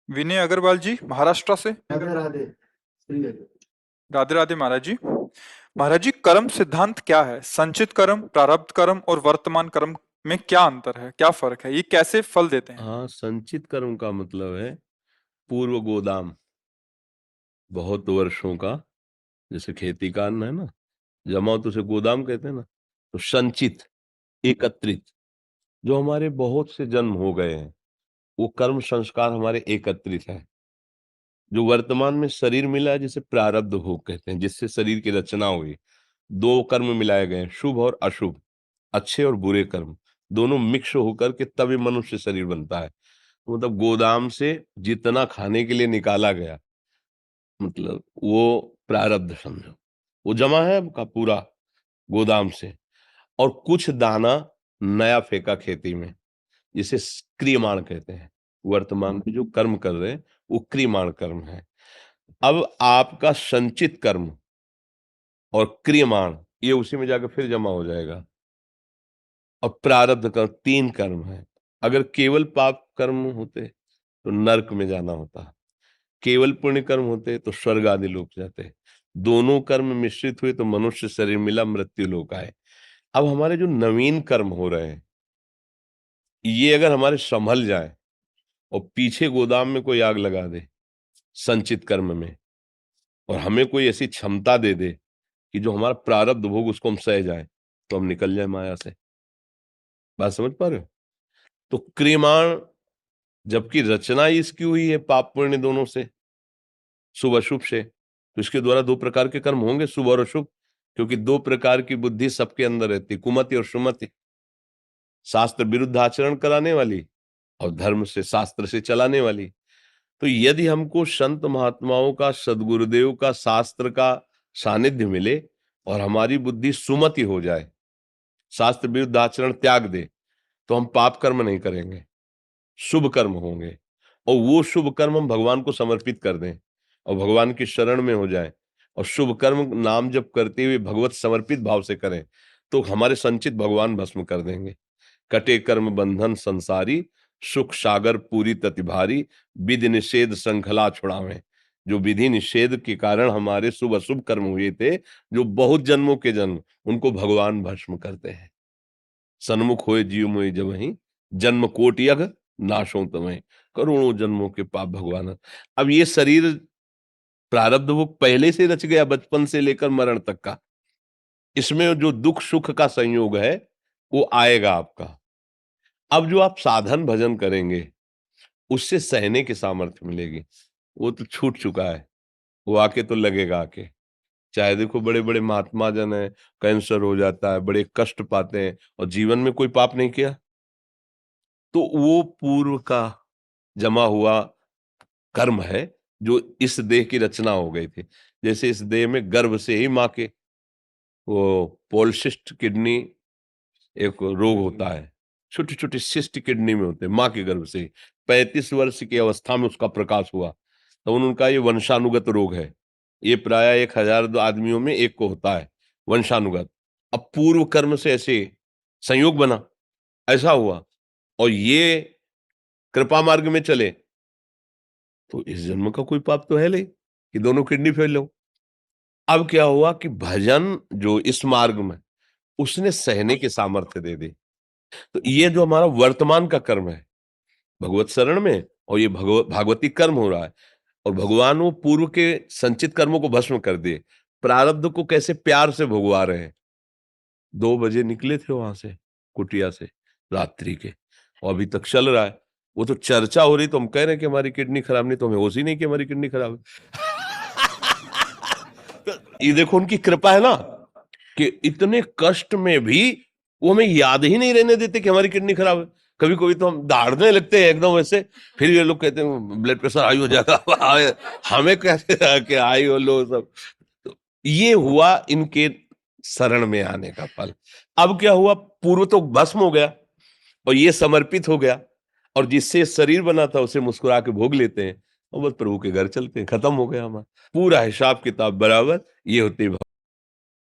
विनय अग्रवाल जी महाराष्ट्र से। राधे राधे। राधे राधे महाराज जी। महाराज जी, कर्म सिद्धांत क्या है? संचित कर्म, प्रारब्ध कर्म और वर्तमान कर्म में क्या अंतर है, क्या फर्क है, ये कैसे फल देते हैं? हाँ, संचित कर्म का मतलब है पूर्व गोदाम, बहुत वर्षों का। जैसे खेती का अन्न है ना, जमा तो उसे गोदाम कहते हैं ना। तो संचित, एकत्रित, जो हमारे बहुत से जन्म हो गए हैं, वो कर्म संस्कार हमारे एकत्रित है। जो वर्तमान में शरीर मिला है, जिसे प्रारब्ध भोग कहते हैं, जिससे शरीर की रचना हुई। दो कर्म मिलाए गए, शुभ और अशुभ, अच्छे और बुरे कर्म, दोनों मिक्स होकर के तभी मनुष्य शरीर बनता है। मतलब गोदाम से जितना खाने के लिए निकाला गया, मतलब वो प्रारब्ध समझो, वो जमा है आपका पूरा गोदाम से। और कुछ दाना नया फेंका खेती में, जिसे क्रियमाण कहते हैं। वर्तमान में जो कर्म कर रहे हैं वो क्रियमाण कर्म है। अब आपका संचित कर्म और क्रियमाण, ये उसी में जाकर फिर जमा हो जाएगा। और प्रारब्ध कर्म, तीन कर्म है। अगर केवल पाप कर्म होते तो नरक में जाना होता, केवल पुण्य कर्म होते तो स्वर्ग आदि लोक जाते। दोनों कर्म मिश्रित हुए तो मनुष्य शरीर मिला, मृत्यु लोक आए। अब हमारे जो नवीन कर्म हो रहे हैं, ये अगर हमारे संभल जाए और पीछे गोदाम में कोई आग लगा दे संचित कर्म में, और हमें कोई ऐसी क्षमता दे दे कि जो हमारा प्रारब्ध भोग उसको हम सह जाए, तो हम निकल जाए माया से। बात समझ पा रहे हो? तो क्रियमाण, जबकि रचना ही इसकी हुई है पाप पुण्य दोनों से, शुभ अशुभ से, तो इसके द्वारा दो प्रकार के कर्म होंगे, शुभ और अशुभ। क्योंकि दो प्रकार की बुद्धि सबके अंदर रहती, कुमति और सुमति। शास्त्र विरुद्ध आचरण कराने वाली और धर्म से शास्त्र से चलाने वाली। तो यदि हमको संत महात्माओं का, सदगुरुदेव का, शास्त्र का सानिध्य मिले और हमारी बुद्धि सुमति हो जाए, शास्त्र विरुद्ध आचरण त्याग दे, तो हम पाप कर्म नहीं करेंगे, शुभ कर्म होंगे। और वो शुभ कर्म हम भगवान को समर्पित कर दें और भगवान की शरण में हो जाए, और शुभ कर्म नाम जप करते हुए भगवत समर्पित भाव से करें, तो हमारे संचित भगवान भस्म कर देंगे। कटे कर्म बंधन संसारी, सुख सागर पूरी तति भारी, विधि निषेध श्रृंखला छुड़ावें। जो विधि निषेध के कारण हमारे शुभ अशुभ कर्म हुए थे, जो बहुत जन्मों के जन्म, उनको भगवान भस्म करते हैं। सन्मुख होए जीव मोहि जबहि, जन्म कोटि अघ नाशों तमहि। करोड़ों जन्मों के पाप भगवान। अब ये शरीर प्रारब्ध वो पहले से रच गया, बचपन से लेकर मरण तक का। इसमें जो दुख सुख का संयोग है वो आएगा आपका। अब जो आप साधन भजन करेंगे, उससे सहने की सामर्थ्य मिलेगी। वो तो छूट चुका है, वो आके तो लगेगा आके। चाहे देखो बड़े बड़े महात्मा जन है, कैंसर हो जाता है, बड़े कष्ट पाते हैं, और जीवन में कोई पाप नहीं किया, तो वो पूर्व का जमा हुआ कर्म है, जो इस देह की रचना हो गई थी। जैसे इस देह में गर्भ से ही माँ के वो पॉलिसिस्ट किडनी एक रोग होता है, छोटी छोटी सिस्ट किडनी में होते हैं, माँ के गर्भ से ही। 35 वर्ष की अवस्था में उसका प्रकाश हुआ, तो उनका ये वंशानुगत रोग है। ये प्राय 1000 आदमियों में एक को होता है, वंशानुगत। अब पूर्व कर्म से ऐसे संयोग बना, ऐसा हुआ, और ये कृपा मार्ग में चले, तो इस जन्म का कोई पाप तो है नहीं कि दोनों किडनी फेल हो। अब क्या हुआ कि भजन जो इस मार्ग में, उसने सहने की सामर्थ्य दे दी। तो ये जो हमारा वर्तमान का कर्म है भगवत शरण में, और ये भागवती कर्म हो रहा है, और भगवान वो पूर्व के संचित कर्मों को भस्म कर दिए, प्रारब्ध को कैसे प्यार से भोगवा रहे हैं। 2 बजे निकले थे वहां से, कुटिया से, रात्रि के, और अभी तक चल रहा है। वो तो चर्चा हो रही, तो हम कह रहे हैं कि हमारी किडनी खराब नहीं, तो हमें होश ही नहीं कि हमारी किडनी खराब है। तो ये देखो उनकी कृपा है ना, कि इतने कष्ट में भी वो हमें याद ही नहीं रहने देते कि हमारी किडनी खराब है। कभी कभी तो हम दहाड़ने लगते हैं एकदम वैसे, फिर ये लोग कहते हैं ब्लड प्रेशर हाई हो जाएगा। हमें कहते हैं कि हाई हो लो सब। तो ये हुआ इनके शरण में आने का फल। अब क्या हुआ, पूर्व तो भस्म हो गया और ये समर्पित हो गया, और जिससे शरीर बना था उसे मुस्कुरा के भोग लेते हैं, और बस प्रभु के घर चलते हैं, खत्म हो गया हमारा पूरा हिसाब किताब बराबर। ये होती